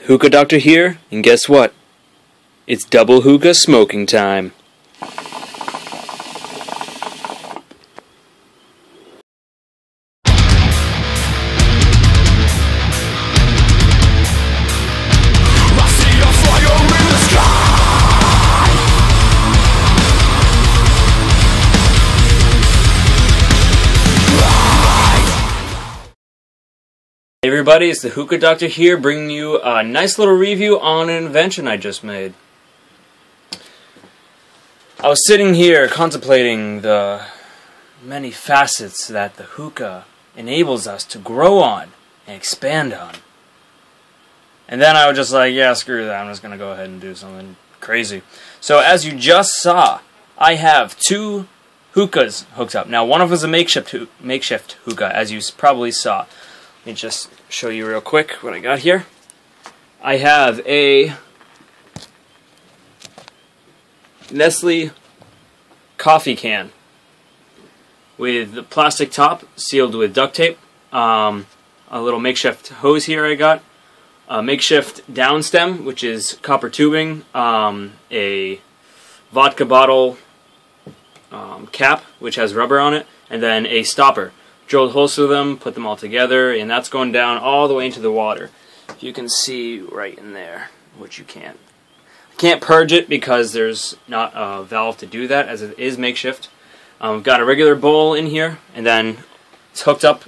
Hookah Doctor here, and guess what? It's double hookah smoking time. Hey everybody, it's the Hookah Doctor here, bringing you a nice little review on an invention I just made. I was sitting here contemplating the many facets that the hookah enables us to grow on and expand on. And then I was just like, yeah, screw that, I'm just going to go ahead and do something crazy. So as you just saw, I have two hookahs hooked up. Now one of them is a makeshift hookah, as you probably saw. Let me just show you real quick what I got here. I have a Nestle coffee can with the plastic top sealed with duct tape. A little makeshift hose here I got. A makeshift down stem, which is copper tubing. A vodka bottle cap, which has rubber on it. And then a stopper. Drilled holes through them, put them all together, and that's going down all the way into the water. You can see right in there, which you can't. I can't purge it because there's not a valve to do that, as it is makeshift. I've got a regular bowl in here, and then it's hooked up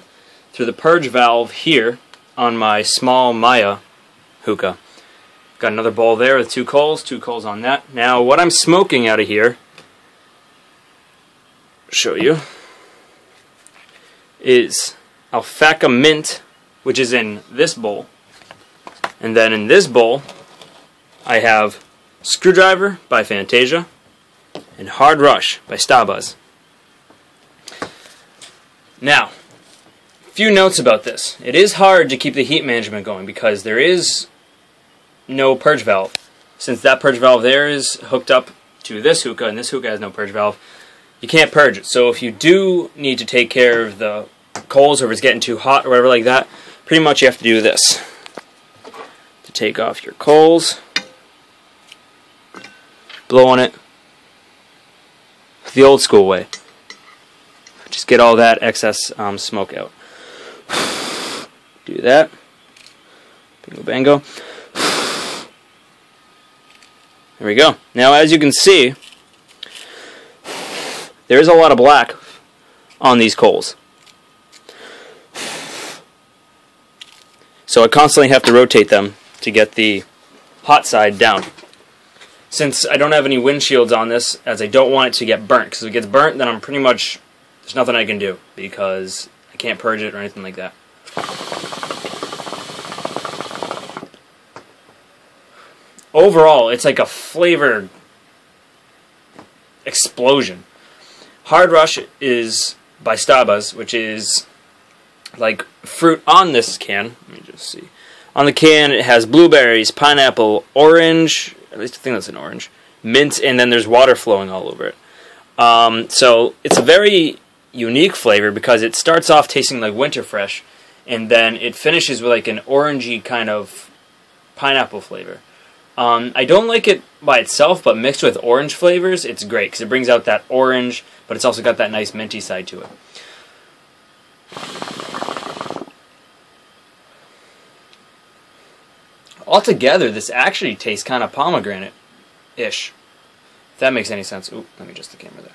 through the purge valve here on my small Maya hookah. Got another bowl there with two coals on that. Now, what I'm smoking out of here, show you, is alfalfa mint, which is in this bowl. And then in this bowl, I have Screwdriver by Fantasia and Hard Rush by Starbucks. Now, a few notes about this. It is hard to keep the heat management going because there is no purge valve. Since that purge valve there is hooked up to this hookah, and this hookah has no purge valve, you can't purge it. So if you do need to take care of the coals, or if it's getting too hot or whatever like that, pretty much you have to do this. To take off your coals, blow on it the old school way. Just get all that excess smoke out. Do that. Bingo bango. There we go. Now as you can see, there is a lot of black on these coals. So I constantly have to rotate them to get the hot side down. Since I don't have any windshields on this, as I don't want it to get burnt, because if it gets burnt, then I'm pretty much, there's nothing I can do, because I can't purge it or anything like that. Overall, it's like a flavor explosion. Hard Rush is by Starbucks, which is like fruit on this can. Let me just see. On the can, it has blueberries, pineapple, orange, at least I think that's an orange, mint, and then there's water flowing all over it. So it's a very unique flavor because it starts off tasting like winter fresh, and then it finishes with like an orangey kind of pineapple flavor. I don't like it by itself, but mixed with orange flavors, it's great because it brings out that orange, but it's also got that nice minty side to it. Altogether, this actually tastes kind of pomegranate-ish. If that makes any sense. Ooh, let me adjust the camera there.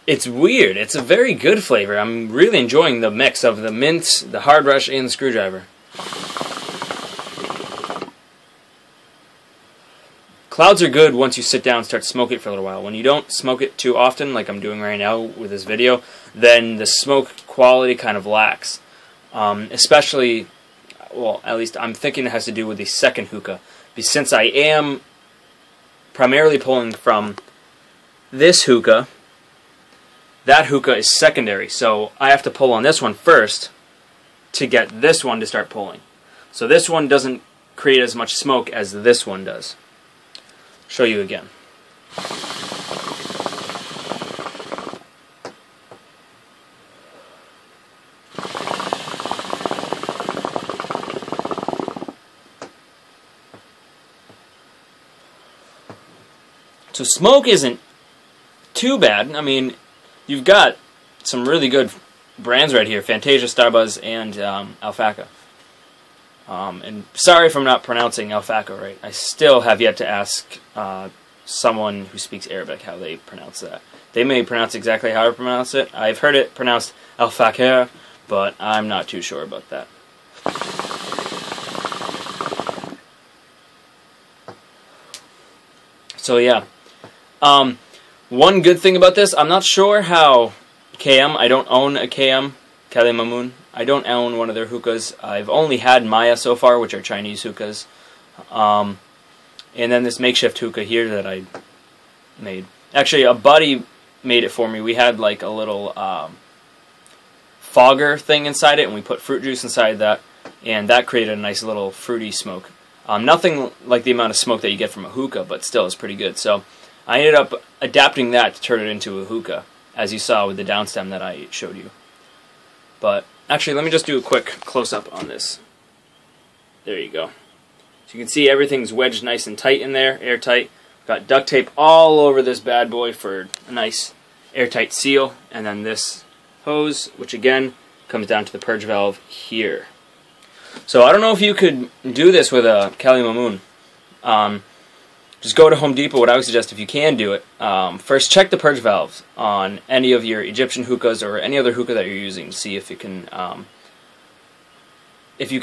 It's weird. It's a very good flavor. I'm really enjoying the mix of the mint, the Hard Rush, and the Screwdriver. Clouds are good once you sit down and start smoking it for a little while. When you don't smoke it too often, like I'm doing right now with this video, then the smoke quality kind of lacks. Especially, well, at least I'm thinking it has to do with the second hookah. Because since I am primarily pulling from this hookah, that hookah is secondary. So I have to pull on this one first to get this one to start pulling. So this one doesn't create as much smoke as this one does. Show you again. So smoke isn't too bad. I mean, you've got some really good brands right here, Fantasia, Starbuzz, and Alpaca. And sorry if I'm not pronouncing Alpaca right. I still have yet to ask someone who speaks Arabic how they pronounce that. They may pronounce exactly how I pronounce it. I've heard it pronounced Alpaca, but I'm not too sure about that. So yeah. One good thing about this, I'm not sure how KM, I don't own a KM, Kali Mamun. I don't own one of their hookahs. I've only had Maya so far, which are Chinese hookahs. And then this makeshift hookah here that I made. Actually, a buddy made it for me. We had like a little fogger thing inside it, and we put fruit juice inside that, and that created a nice little fruity smoke. Nothing like the amount of smoke that you get from a hookah, but still is pretty good. So I ended up adapting that to turn it into a hookah, as you saw with the downstem that I showed you. But actually, let me just do a quick close-up on this. There you go. So you can see everything's wedged nice and tight in there, airtight. Got duct tape all over this bad boy for a nice airtight seal. And then this hose, which again comes down to the purge valve here. So I don't know if you could do this with a Kali Mamun. Just go to Home Depot. What I would suggest, if you can do it, first check the purge valves on any of your Egyptian hookahs or any other hookah that you're using to see if you can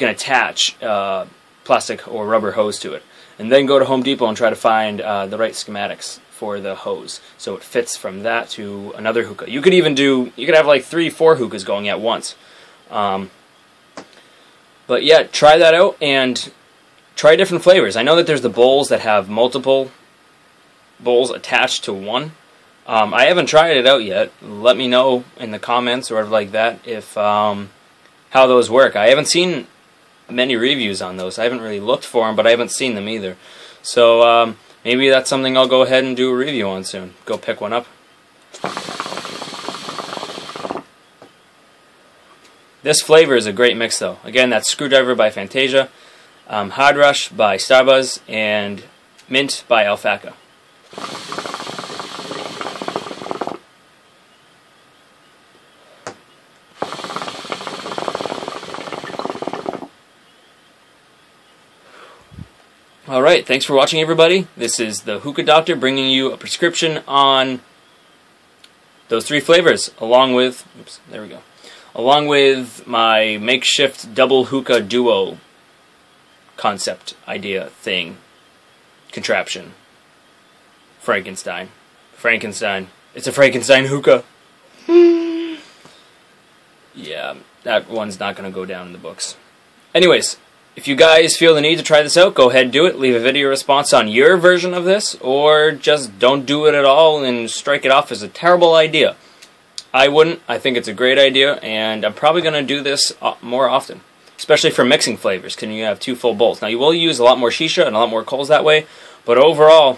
attach plastic or rubber hose to it. And then go to Home Depot and try to find the right schematics for the hose so it fits from that to another hookah. You could have like 3-4 hookahs going at once. But yeah, try that out and try different flavors. I know that there's the bowls that have multiple bowls attached to one. I haven't tried it out yet. Let me know in the comments or whatever like that if how those work. I haven't seen many reviews on those. I haven't really looked for them, but I haven't seen them either. So maybe that's something I'll go ahead and do a review on soon. Go pick one up. This flavor is a great mix, though. Again, that's Screwdriver by Fantasia, Hard Rush by Starbuzz, and Mint by Alpaca. Alright, thanks for watching, everybody. This is the Hookah Doctor bringing you a prescription on those 3 flavors, along with, along with my makeshift double hookah duo concept, idea, thing, contraption. Frankenstein. It's a Frankenstein hookah. Yeah, that one's not going to go down in the books. Anyways, if you guys feel the need to try this out, go ahead and do it. Leave a video response on your version of this, or just don't do it at all and strike it off as a terrible idea. I wouldn't. I think it's a great idea, and I'm probably going to do this more often, especially for mixing flavors, because you have 2 full bowls. Now, you will use a lot more shisha and a lot more coals that way, but overall,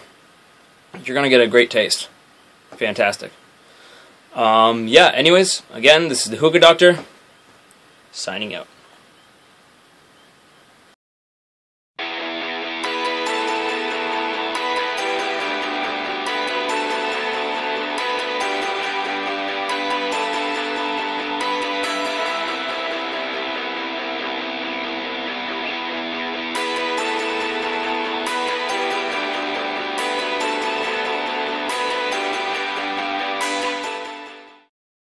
you're going to get a great taste. Fantastic. Yeah, anyways, again, this is the Hookah Doctor, signing out.